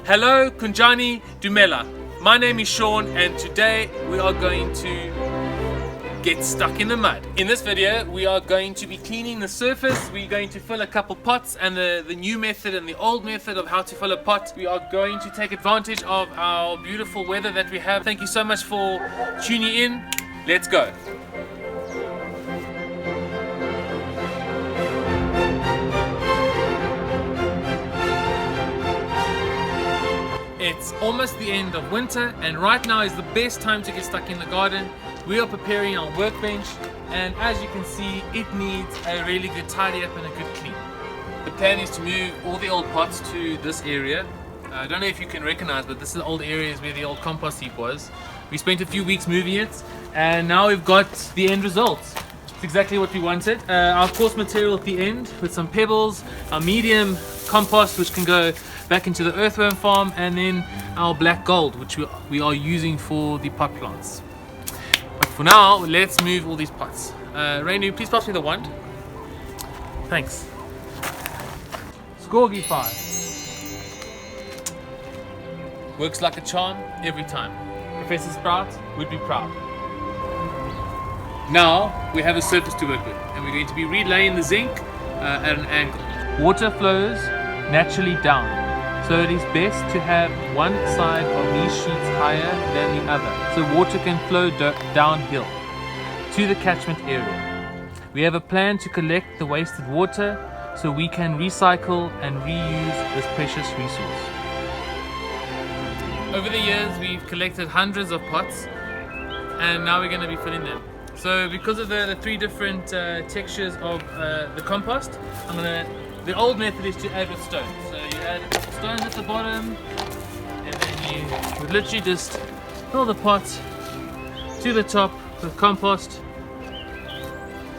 Hello Kunjani Dumela. My name is Sean and today we are going to get stuck in the mud. In this video we are going to be cleaning the surface. We're going to fill a couple pots, and the new method and the old method of how to fill a pot. We are going to take advantage of our beautiful weather that we have. Thank you so much for tuning in. Let's go. It's almost the end of winter and right now is the best time to get stuck in the garden. We are preparing our workbench and as you can see it needs a really good tidy up and a good clean. The plan is to move all the old pots to this area. I don't know if you can recognize, but this is the old areas where the old compost heap was. We spent a few weeks moving it and now we've got the end result. It's exactly what we wanted. Our coarse material at the end with some pebbles, our medium compost which can go back into the earthworm farm, and then our black gold which we are using for the pot plants. But for now, let's move all these pots. Rainu, please pass me the wand. Thanks. Scorgi 5. Works like a charm every time. Professor Sprout would be proud. Now we have a surface to work with and we're going to be relaying the zinc at an angle. Water flows naturally down. So it is best to have one side of these sheets higher than the other, so water can flow downhill to the catchment area. We have a plan to collect the wasted water so we can recycle and reuse this precious resource. Over the years we've collected hundreds of pots and now we're going to be filling them. So because of the three different textures of the compost, the old method is to add with stones. So you add a couple stones at the bottom and then you would literally just fill the pot to the top with compost.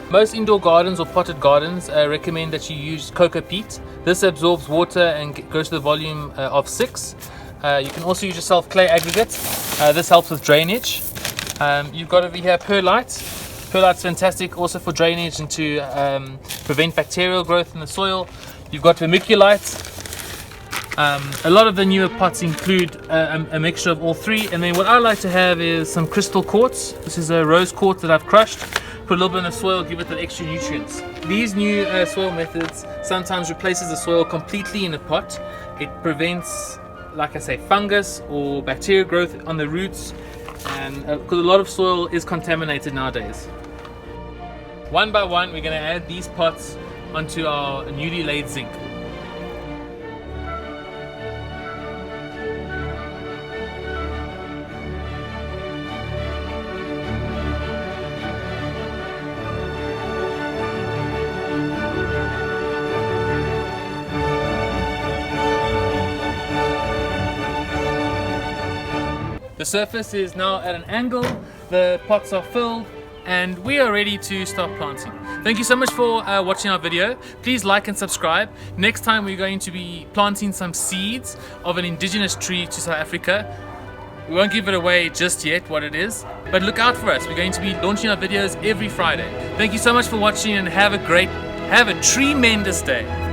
Most indoor gardens or potted gardens recommend that you use Coco peat. This absorbs water and goes to the volume of 6. You can also use your self clay aggregate. This helps with drainage. You've got over here Perlite. Perlite's fantastic also for drainage and to prevent bacterial growth in the soil. You've got Vermiculite. A lot of the newer pots include a mixture of all three, and then what I like to have is some crystal quartz. This is a rose quartz that I've crushed. Put a little bit in the soil, give it the extra nutrients. These new soil methods sometimes replaces the soil completely in a pot. It prevents, like I say, fungus or bacteria growth on the roots, and because a lot of soil is contaminated nowadays. One by one we're going to add these pots onto our newly laid zinc. The surface is now at an angle, the pots are filled, and we are ready to start planting. Thank you so much for watching our video. Please like and subscribe. Next time we're going to be planting some seeds of an indigenous tree to South Africa. We won't give it away just yet what it is, but look out for us. We're going to be launching our videos every Friday. Thank you so much for watching and have a tremendous day.